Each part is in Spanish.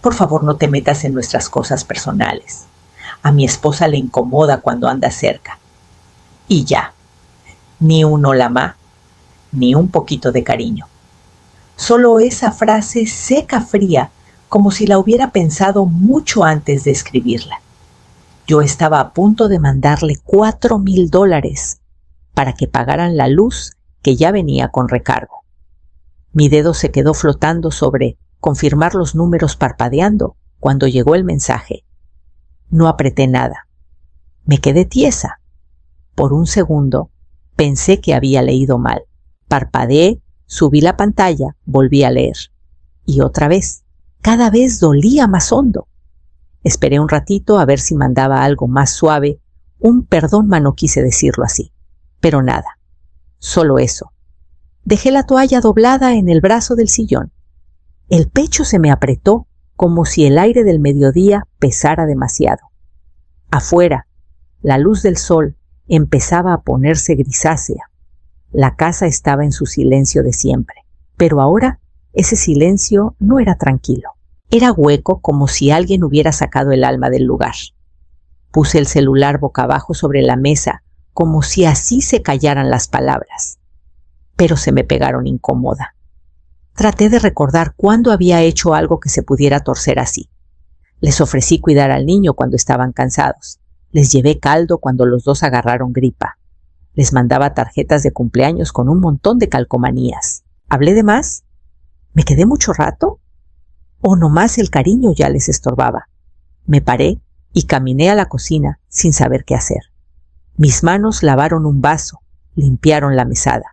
Por favor, no te metas en nuestras cosas personales. A mi esposa le incomoda cuando anda cerca. Y ya, ni un hola ma, ni un poquito de cariño. Solo esa frase seca fría, como si la hubiera pensado mucho antes de escribirla. Yo estaba a punto de mandarle $4,000 para que pagaran la luz que ya venía con recargo. Mi dedo se quedó flotando sobre confirmar los números parpadeando cuando llegó el mensaje. No apreté nada. Me quedé tiesa. Por un segundo pensé que había leído mal. Parpadeé, subí la pantalla, volví a leer. Y otra vez. Cada vez dolía más hondo. Esperé un ratito a ver si mandaba algo más suave. Un perdón, no quise decirlo así. Pero nada. Solo eso. Dejé la toalla doblada en el brazo del sillón. El pecho se me apretó como si el aire del mediodía pesara demasiado. Afuera, la luz del sol empezaba a ponerse grisácea. La casa estaba en su silencio de siempre, pero ahora ese silencio no era tranquilo. Era hueco como si alguien hubiera sacado el alma del lugar. Puse el celular boca abajo sobre la mesa, como si así se callaran las palabras. Pero se me pegaron incómoda. Traté de recordar cuándo había hecho algo que se pudiera torcer así. Les ofrecí cuidar al niño cuando estaban cansados. Les llevé caldo cuando los dos agarraron gripa. Les mandaba tarjetas de cumpleaños con un montón de calcomanías. ¿Hablé de más? ¿Me quedé mucho rato? ¿O nomás el cariño ya les estorbaba? Me paré y caminé a la cocina sin saber qué hacer. Mis manos lavaron un vaso, limpiaron la mesada.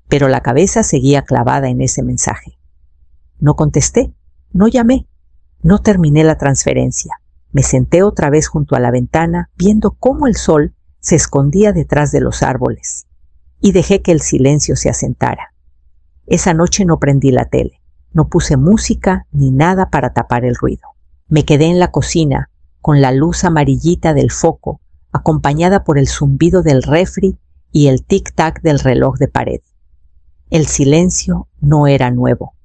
Pero la cabeza seguía clavada en ese mensaje. No contesté, no llamé, no terminé la transferencia. Me senté otra vez junto a la ventana, viendo cómo el sol se escondía detrás de los árboles, y dejé que el silencio se asentara. Esa noche no prendí la tele, no puse música ni nada para tapar el ruido. Me quedé en la cocina, con la luz amarillita del foco, acompañada por el zumbido del refri y el tic-tac del reloj de pared. El silencio no era nuevo.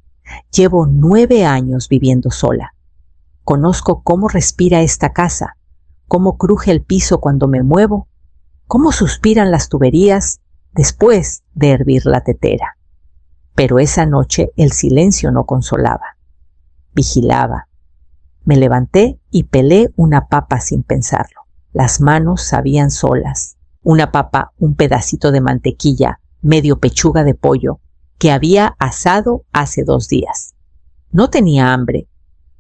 Llevo 9 años viviendo sola. Conozco cómo respira esta casa, cómo cruje el piso cuando me muevo, cómo suspiran las tuberías después de hervir la tetera. Pero esa noche el silencio no consolaba. Vigilaba. Me levanté y pelé una papa sin pensarlo. Las manos sabían solas. Una papa, un pedacito de mantequilla, medio pechuga de pollo, que había asado hace 2 días. No tenía hambre,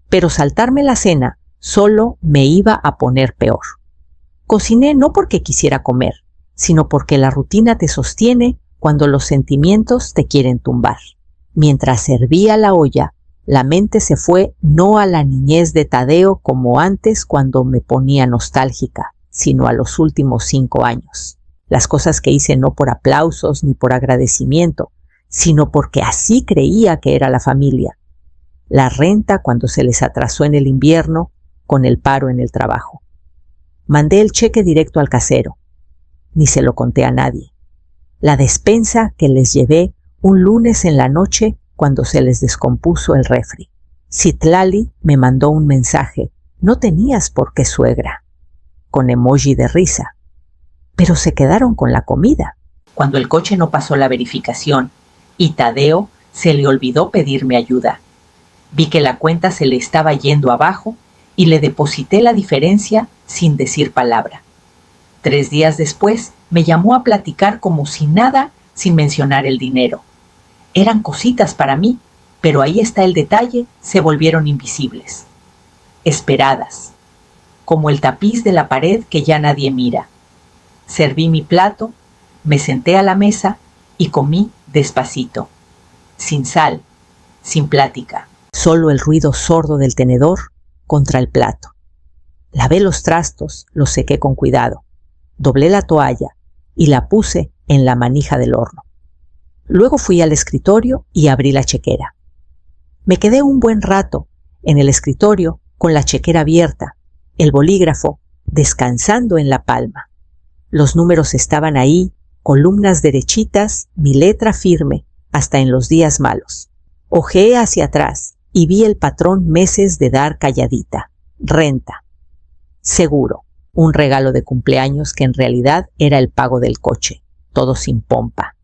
pero saltarme la cena solo me iba a poner peor. Cociné no porque quisiera comer, sino porque la rutina te sostiene cuando los sentimientos te quieren tumbar. Mientras servía la olla, la mente se fue no a la niñez de Tadeo como antes cuando me ponía nostálgica, sino a los últimos 5 años. Las cosas que hice no por aplausos ni por agradecimiento, sino porque así creía que era la familia. La renta cuando se les atrasó en el invierno, con el paro en el trabajo. Mandé el cheque directo al casero. Ni se lo conté a nadie. La despensa que les llevé un lunes en la noche cuando se les descompuso el refri. Citlali me mandó un mensaje. No tenías por qué, suegra, con emoji de risa. Pero se quedaron con la comida. Cuando el coche no pasó la verificación y Tadeo se le olvidó pedirme ayuda. Vi que la cuenta se le estaba yendo abajo y le deposité la diferencia sin decir palabra. 3 días después me llamó a platicar como si nada, sin mencionar el dinero. Eran cositas para mí, pero ahí está el detalle, se volvieron invisibles. Esperadas, como el tapiz de la pared que ya nadie mira. Serví mi plato, me senté a la mesa y comí despacito, sin sal, sin plática. Solo el ruido sordo del tenedor contra el plato. Lavé los trastos, los sequé con cuidado. Doblé la toalla y la puse en la manija del horno. Luego fui al escritorio y abrí la chequera. Me quedé un buen rato en el escritorio con la chequera abierta, el bolígrafo descansando en la palma. Los números estaban ahí, columnas derechitas, mi letra firme, hasta en los días malos. Ojeé hacia atrás y vi el patrón meses de dar calladita. Renta. Seguro, un regalo de cumpleaños que en realidad era el pago del coche, todo sin pompa.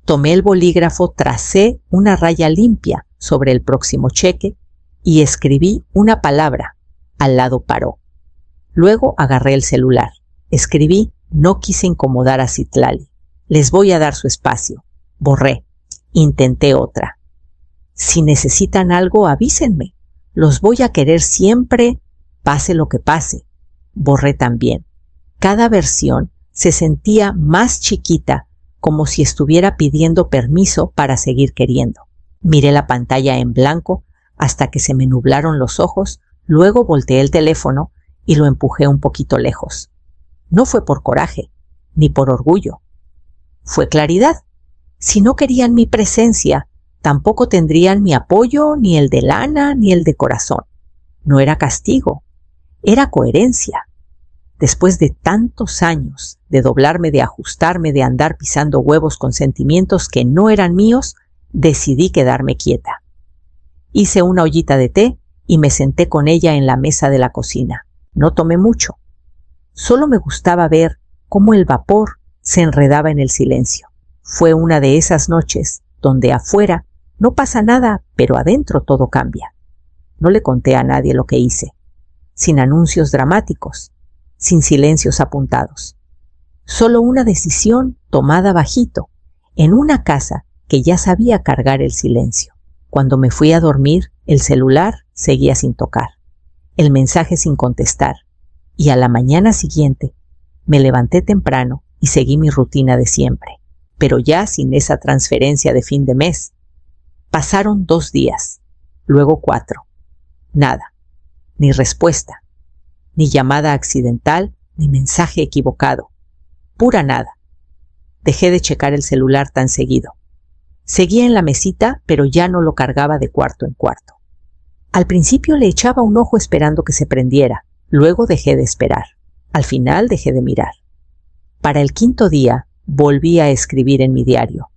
Tomé el bolígrafo, tracé una raya limpia sobre el próximo cheque y escribí una palabra. Al lado paró. Luego agarré el celular. Escribí: no quise incomodar a Citlali. Les voy a dar su espacio. Borré. Intenté otra. Si necesitan algo, avísenme. Los voy a querer siempre, pase lo que pase. Borré también. Cada versión se sentía más chiquita, como si estuviera pidiendo permiso para seguir queriendo. Miré la pantalla en blanco hasta que se me nublaron los ojos, luego volteé el teléfono y lo empujé un poquito lejos. No fue por coraje, ni por orgullo. Fue claridad. Si no querían mi presencia, tampoco tendrían mi apoyo, ni el de lana, ni el de corazón. No era castigo, era coherencia. Después de tantos años de doblarme, de ajustarme, de andar pisando huevos con sentimientos que no eran míos, decidí quedarme quieta. Hice una ollita de té y me senté con ella en la mesa de la cocina. No tomé mucho. Solo me gustaba ver cómo el vapor se enredaba en el silencio. Fue una de esas noches donde afuera no pasa nada, pero adentro todo cambia. No le conté a nadie lo que hice, sin anuncios dramáticos, sin silencios apuntados. Solo una decisión tomada bajito, en una casa que ya sabía cargar el silencio. Cuando me fui a dormir, el celular seguía sin tocar, el mensaje sin contestar, y a la mañana siguiente me levanté temprano y seguí mi rutina de siempre, pero ya sin esa transferencia de fin de mes. Pasaron 2 días, luego 4. Nada, ni respuesta, ni llamada accidental, ni mensaje equivocado. Pura nada. Dejé de checar el celular tan seguido. Seguía en la mesita, pero ya no lo cargaba de cuarto en cuarto. Al principio le echaba un ojo esperando que se prendiera, luego dejé de esperar. Al final dejé de mirar. Para el 5.º día volví a escribir en mi diario.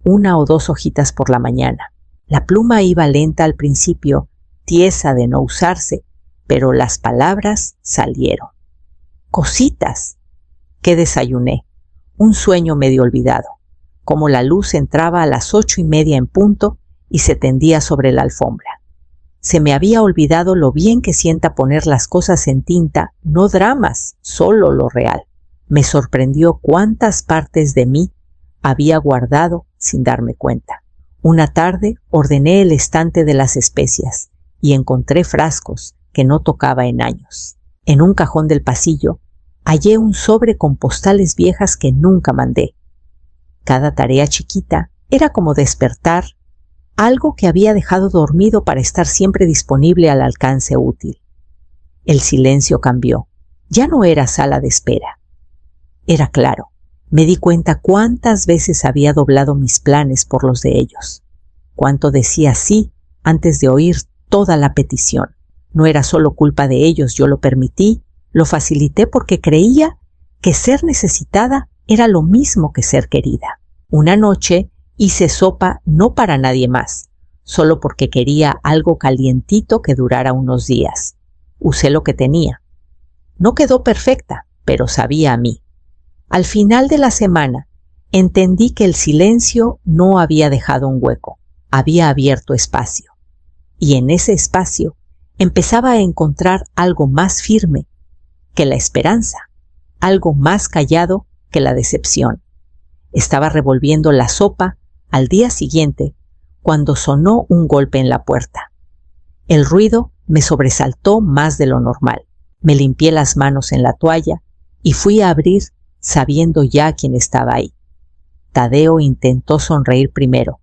1 o 2 hojitas por la mañana. La pluma iba lenta al principio, tiesa de no usarse, pero las palabras salieron. Cositas. ¿Qué desayuné? Un sueño medio olvidado, como la luz entraba a las 8:30 en punto y se tendía sobre la alfombra. Se me había olvidado lo bien que sienta poner las cosas en tinta, no dramas, solo lo real. Me sorprendió cuántas partes de mí había guardado sin darme cuenta. Una tarde ordené el estante de las especias y encontré frascos que no tocaba en años. En un cajón del pasillo hallé un sobre con postales viejas que nunca mandé. Cada tarea chiquita era como despertar algo que había dejado dormido para estar siempre disponible al alcance útil. El silencio cambió. Ya no era sala de espera. Era claro. Me di cuenta cuántas veces había doblado mis planes por los de ellos. Cuánto decía sí antes de oír toda la petición. No era solo culpa de ellos, yo lo permití, lo facilité porque creía que ser necesitada era lo mismo que ser querida. Una noche hice sopa no para nadie más, solo porque quería algo calientito que durara unos días. Usé lo que tenía. No quedó perfecta, pero sabía a mí. Al final de la semana, entendí que el silencio no había dejado un hueco, había abierto espacio. Y en ese espacio empezaba a encontrar algo más firme que la esperanza, algo más callado que la decepción. Estaba revolviendo la sopa al día siguiente cuando sonó un golpe en la puerta. El ruido me sobresaltó más de lo normal. Me limpié las manos en la toalla y fui a abrir sabiendo ya quién estaba ahí. Tadeo intentó sonreír primero.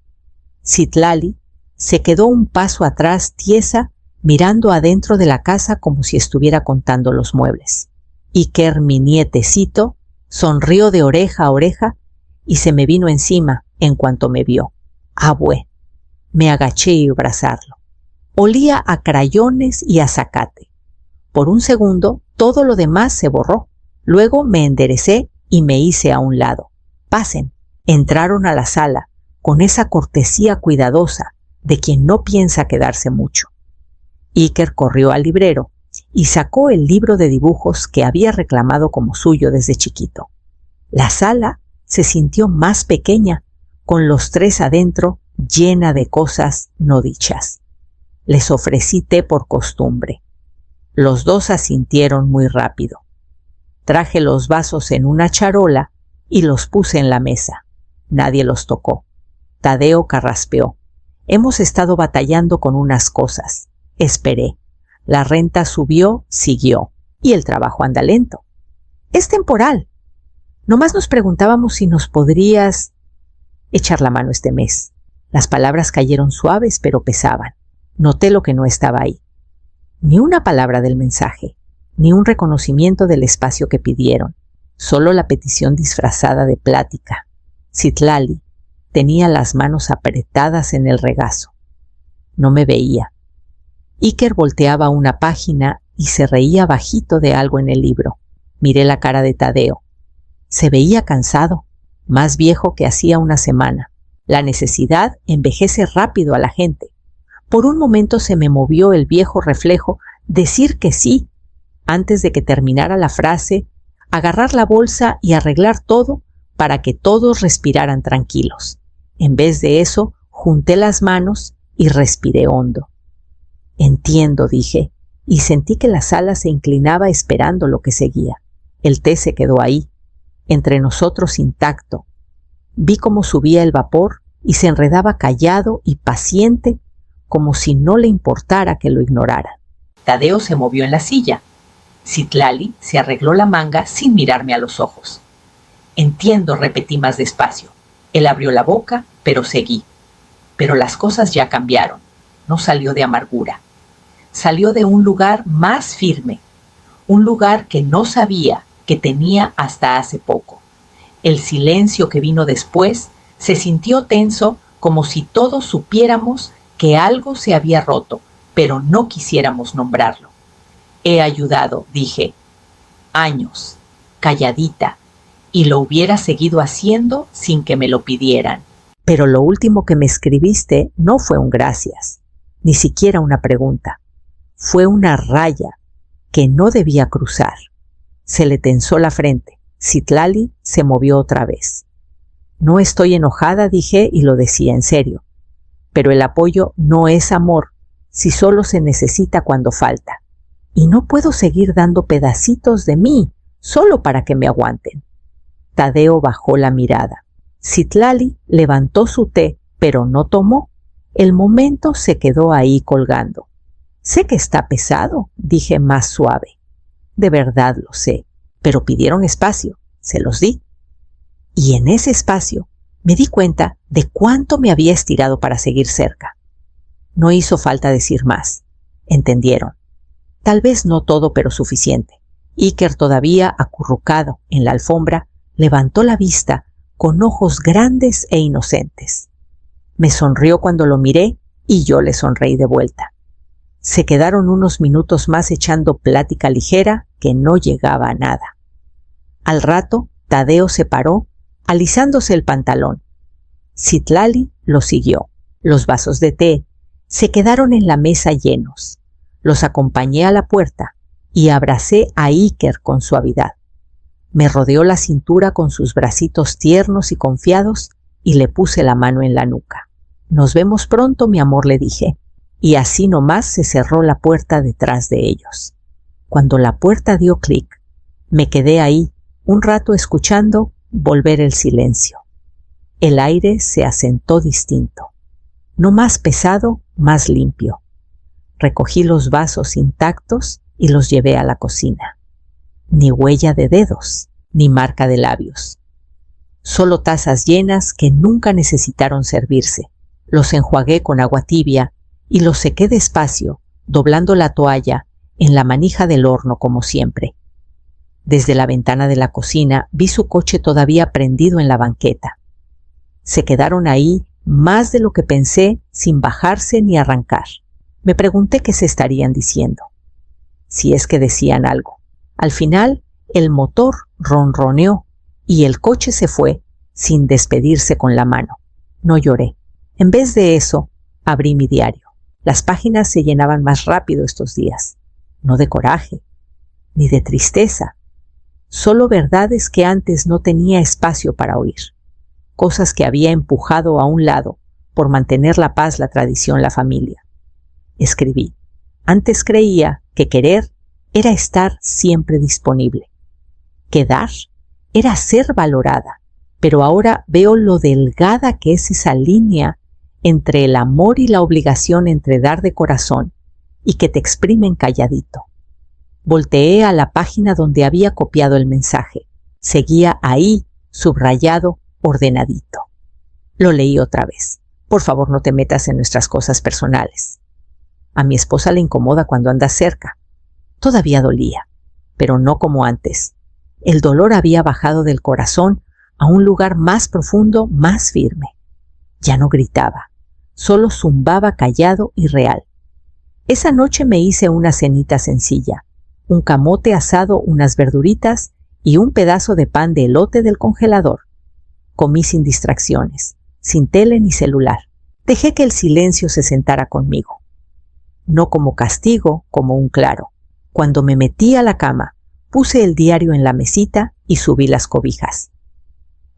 Citlali se quedó un paso atrás, tiesa, mirando adentro de la casa como si estuviera contando los muebles. Iker, mi nietecito, sonrió de oreja a oreja y se me vino encima en cuanto me vio. Abue. Me agaché y abrazarlo. Olía a crayones y a zacate. Por un segundo todo lo demás se borró. Luego me enderecé y me hice a un lado. Pasen. Entraron a la sala con esa cortesía cuidadosa, de quien no piensa quedarse mucho. Iker corrió al librero y sacó el libro de dibujos que había reclamado como suyo desde chiquito. La sala se sintió más pequeña, con los tres adentro, llena de cosas no dichas. Les ofrecí té por costumbre. Los dos asintieron muy rápido. Traje los vasos en una charola y los puse en la mesa. Nadie los tocó. Tadeo carraspeó. Hemos estado batallando con unas cosas. Esperé. La renta subió, siguió. Y el trabajo anda lento. Es temporal. Nomás nos preguntábamos si nos podrías echar la mano este mes. Las palabras cayeron suaves pero pesaban. Noté lo que no estaba ahí. Ni una palabra del mensaje, ni un reconocimiento del espacio que pidieron. Solo la petición disfrazada de plática. Citlali tenía las manos apretadas en el regazo. No me veía. Iker volteaba una página y se reía bajito de algo en el libro. Miré la cara de Tadeo. Se veía cansado, más viejo que hacía una semana. La necesidad envejece rápido a la gente. Por un momento se me movió el viejo reflejo decir que sí, antes de que terminara la frase, agarrar la bolsa y arreglar todo para que todos respiraran tranquilos. En vez de eso, junté las manos y respiré hondo. Entiendo, dije, y sentí que la sala se inclinaba esperando lo que seguía. El té se quedó ahí, entre nosotros intacto. Vi cómo subía el vapor y se enredaba callado y paciente, como si no le importara que lo ignorara. Tadeo se movió en la silla. Citlali se arregló la manga sin mirarme a los ojos. Entiendo, repetí más despacio. Él abrió la boca, pero seguí. Pero las cosas ya cambiaron. No salió de amargura. Salió de un lugar más firme. Un lugar que no sabía que tenía hasta hace poco. El silencio que vino después se sintió tenso, como si todos supiéramos que algo se había roto, pero no quisiéramos nombrarlo. He ayudado, dije, años, calladita, y lo hubiera seguido haciendo sin que me lo pidieran. Pero lo último que me escribiste no fue un gracias, ni siquiera una pregunta. Fue una raya que no debía cruzar. Se le tensó la frente. Citlali se movió otra vez. No estoy enojada, dije, y lo decía en serio. Pero el apoyo no es amor, si solo se necesita cuando falta. Y no puedo seguir dando pedacitos de mí, solo para que me aguanten. Tadeo bajó la mirada. Citlali levantó su té, pero no tomó. El momento se quedó ahí colgando. Sé que está pesado, dije más suave. De verdad lo sé, pero pidieron espacio, se los di. Y en ese espacio me di cuenta de cuánto me había estirado para seguir cerca. No hizo falta decir más. Entendieron. Tal vez no todo, pero suficiente. Iker, todavía acurrucado en la alfombra, levantó la vista con ojos grandes e inocentes. Me sonrió cuando lo miré y yo le sonreí de vuelta. Se quedaron unos minutos más echando plática ligera que no llegaba a nada. Al rato, Tadeo se paró, alisándose el pantalón. Citlali lo siguió. Los vasos de té se quedaron en la mesa llenos. Los acompañé a la puerta y abracé a Iker con suavidad. Me rodeó la cintura con sus bracitos tiernos y confiados y le puse la mano en la nuca. Nos vemos pronto, mi amor, le dije, y así nomás se cerró la puerta detrás de ellos. Cuando la puerta dio clic, me quedé ahí un rato escuchando volver el silencio. El aire se asentó distinto, no más pesado, más limpio. Recogí los vasos intactos y los llevé a la cocina. Ni huella de dedos, ni marca de labios. Solo tazas llenas que nunca necesitaron servirse. Los enjuagué con agua tibia y los sequé despacio, doblando la toalla en la manija del horno como siempre. Desde la ventana de la cocina vi su coche todavía prendido en la banqueta. Se quedaron ahí más de lo que pensé sin bajarse ni arrancar. Me pregunté qué se estarían diciendo, si es que decían algo. Al final, el motor ronroneó y el coche se fue sin despedirse con la mano. No lloré. En vez de eso, Abrí mi diario. Las páginas se llenaban más rápido estos días. No de coraje, ni de tristeza. Solo verdades que antes no tenía espacio para oír. Cosas que había empujado a un lado por mantener la paz, la tradición, la familia. Escribí. Antes creía que querer era estar siempre disponible. Que dar era ser valorada, pero ahora veo lo delgada que es esa línea entre el amor y la obligación, entre dar de corazón y que te exprimen calladito. Volteé a la página donde había copiado el mensaje. Seguía ahí, subrayado, ordenadito. Lo leí otra vez. Por favor, no te metas en nuestras cosas personales. A mi esposa le incomoda cuando andas cerca. Todavía dolía, pero no como antes. El dolor había bajado del corazón a un lugar más profundo, más firme. Ya no gritaba, solo zumbaba callado y real. Esa noche me hice una cenita sencilla, un camote asado, unas verduritas y un pedazo de pan de elote del congelador. Comí sin distracciones, sin tele ni celular. Dejé que el silencio se sentara conmigo. No como castigo, como un claro. Cuando me metí a la cama, puse el diario en la mesita y subí las cobijas.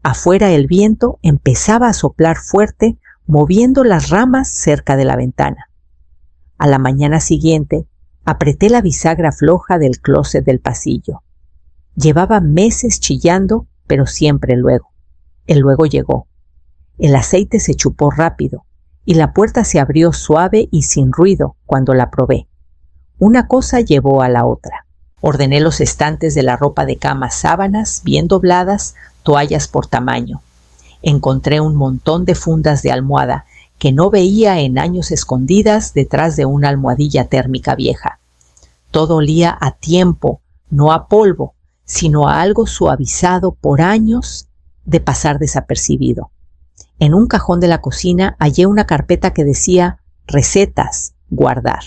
Afuera el viento empezaba a soplar fuerte, moviendo las ramas cerca de la ventana. A la mañana siguiente, apreté la bisagra floja del closet del pasillo. Llevaba meses chillando, pero siempre luego. El luego llegó. El aceite se chupó rápido y la puerta se abrió suave y sin ruido cuando la probé. Una cosa llevó a la otra. Ordené los estantes de la ropa de cama, sábanas bien dobladas, toallas por tamaño. Encontré un montón de fundas de almohada que no veía en años escondidas detrás de una almohadilla térmica vieja. Todo olía a tiempo, no a polvo, sino a algo suavizado por años de pasar desapercibido. En un cajón de la cocina hallé una carpeta que decía recetas, guardar.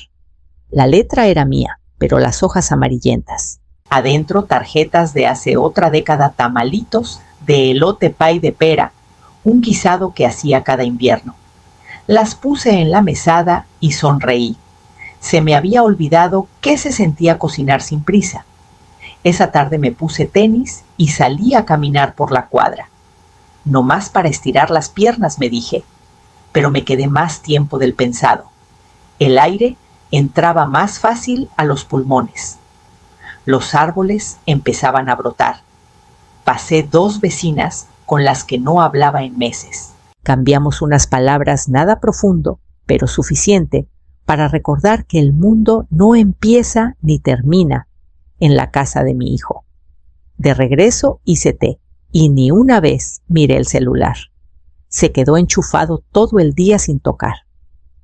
La letra era mía, pero las hojas amarillentas. Adentro tarjetas de hace otra década, tamalitos de elote pay de pera, un guisado que hacía cada invierno. Las puse en la mesada y sonreí. Se me había olvidado qué se sentía cocinar sin prisa. Esa tarde me puse tenis y salí a caminar por la cuadra. No más para estirar las piernas, me dije, pero me quedé más tiempo del pensado. El aire entraba más fácil a los pulmones. Los árboles empezaban a brotar. Pasé 2 vecinas con las que no hablaba en meses. Cambiamos unas palabras nada profundo, pero suficiente para recordar que el mundo no empieza ni termina en la casa de mi hijo. De regreso hice té y ni una vez miré el celular. Se quedó enchufado todo el día sin tocar.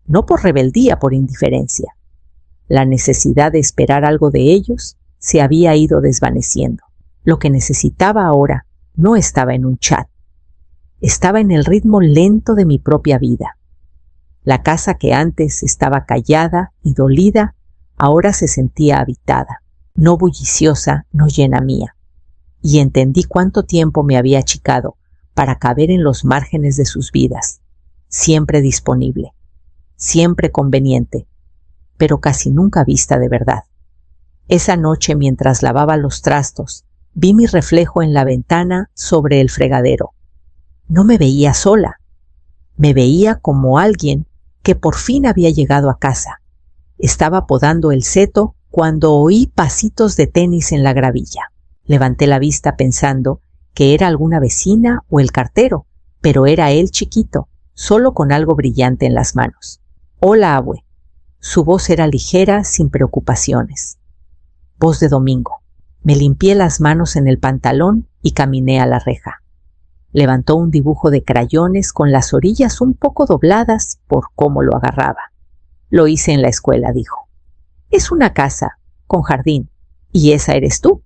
No por rebeldía, por indiferencia. La necesidad de esperar algo de ellos se había ido desvaneciendo. Lo que necesitaba ahora no estaba en un chat. Estaba en el ritmo lento de mi propia vida. La casa que antes estaba callada y dolida, ahora se sentía habitada, no bulliciosa, no llena mía. Y entendí cuánto tiempo me había achicado para caber en los márgenes de sus vidas, siempre disponible, siempre conveniente, pero casi nunca vista de verdad. Esa noche, mientras lavaba los trastos, vi mi reflejo en la ventana sobre el fregadero. No me veía sola, me veía como alguien que por fin había llegado a casa. Estaba podando el seto cuando oí pasitos de tenis en la gravilla. Levanté la vista pensando que era alguna vecina o el cartero, pero era él chiquito, solo con algo brillante en las manos. «Hola, abue». Su voz era ligera, sin preocupaciones. Voz de domingo. Me limpié las manos en el pantalón y caminé a la reja. Levantó un dibujo de crayones con las orillas un poco dobladas por cómo lo agarraba. «Lo hice en la escuela», dijo. «Es una casa, con jardín, y esa eres tú».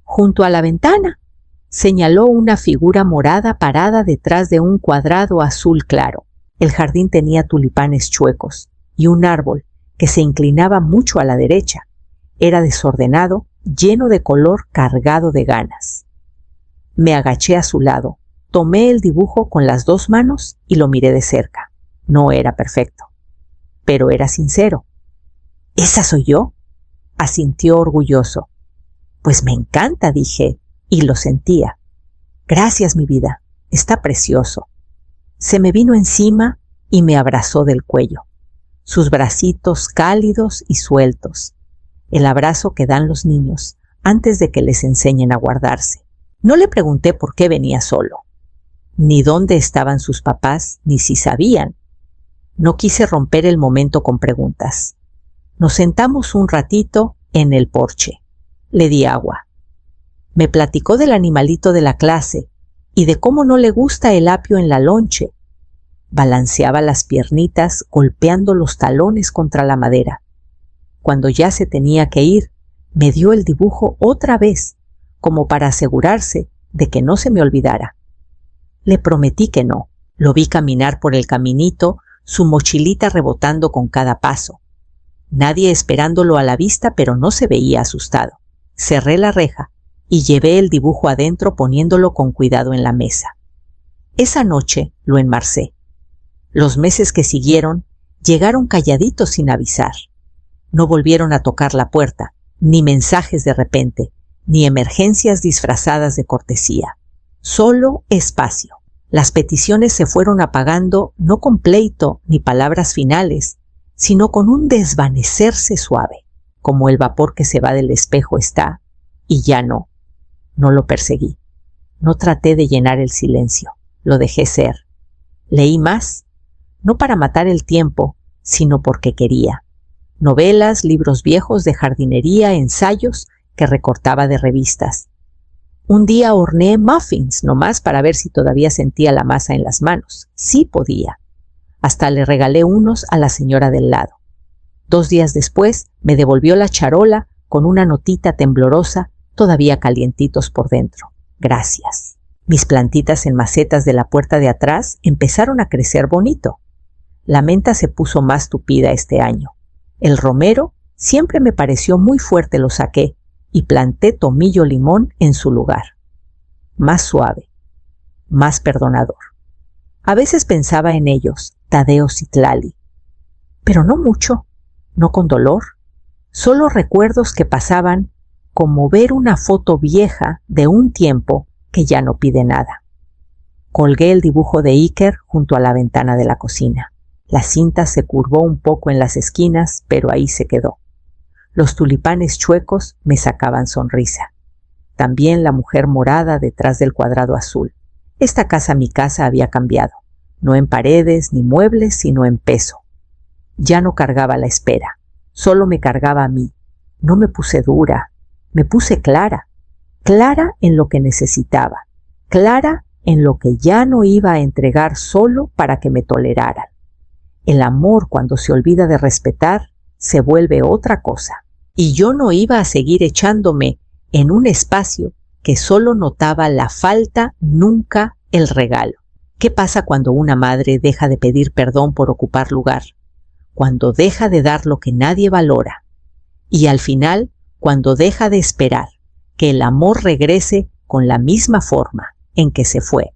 «Junto a la ventana», señaló una figura morada parada detrás de un cuadrado azul claro. El jardín tenía tulipanes chuecos y un árbol que se inclinaba mucho a la derecha. Era desordenado, lleno de color, cargado de ganas. Me agaché a su lado, tomé el dibujo con las 2 manos y lo miré de cerca. No era perfecto. pero era sincero. ¿Esa soy yo?, asintió orgulloso. Pues me encanta, dije, y lo sentía. Gracias, mi vida, está precioso. Se me vino encima y me abrazó del cuello. Sus bracitos cálidos y sueltos. El abrazo que dan los niños antes de que les enseñen a guardarse. No le pregunté por qué venía solo, ni dónde estaban sus papás, ni si sabían. No quise romper el momento con preguntas. Nos sentamos un ratito en el porche. Le di agua. Me platicó del animalito de la clase y de cómo no le gusta el apio en la lonche. Balanceaba las piernitas golpeando los talones contra la madera. Cuando ya se tenía que ir, me dio el dibujo otra vez, como para asegurarse de que no se me olvidara. Le prometí que no. Lo vi caminar por el caminito, su mochilita rebotando con cada paso. Nadie esperándolo a la vista, pero no se veía asustado. Cerré la reja y llevé el dibujo adentro poniéndolo con cuidado en la mesa. Esa noche lo enmarcé. Los meses que siguieron llegaron calladitos sin avisar. No volvieron a tocar la puerta, ni mensajes de repente, ni emergencias disfrazadas de cortesía. Solo espacio. Las peticiones se fueron apagando no con pleito ni palabras finales, sino con un desvanecerse suave, como el vapor que se va del espejo está, y ya no. No lo perseguí. No traté de llenar el silencio. Lo dejé ser. Leí más, no para matar el tiempo, sino porque quería. Novelas, libros viejos de jardinería, ensayos que recortaba de revistas. Un día horneé muffins, nomás para ver si todavía sentía la masa en las manos. Sí podía. Hasta le regalé unos a la señora del lado. 2 días después me devolvió la charola con una notita temblorosa, todavía calientitos por dentro. Gracias. Mis plantitas en macetas de la puerta de atrás empezaron a crecer bonito. La menta se puso más tupida este año. El romero siempre me pareció muy fuerte, lo saqué y planté tomillo limón en su lugar. Más suave, más perdonador. A veces pensaba en ellos, Tadeo Citlali, pero no mucho, no con dolor, solo recuerdos que pasaban como ver una foto vieja de un tiempo que ya no pide nada. Colgué el dibujo de Iker junto a la ventana de la cocina. La cinta se curvó un poco en las esquinas, pero ahí se quedó. Los tulipanes chuecos me sacaban sonrisa. También la mujer morada detrás del cuadrado azul. Esta casa, mi casa, había cambiado. No en paredes ni muebles, sino en peso. Ya no cargaba la espera. Solo me cargaba a mí. No me puse dura. Me puse clara. Clara en lo que necesitaba. Clara en lo que ya no iba a entregar solo para que me toleraran. El amor, cuando se olvida de respetar, se vuelve otra cosa. Y yo no iba a seguir echándome en un espacio que solo notaba la falta, nunca el regalo. ¿Qué pasa cuando una madre deja de pedir perdón por ocupar lugar? Cuando deja de dar lo que nadie valora. Y al final, cuando deja de esperar que el amor regrese con la misma forma en que se fue.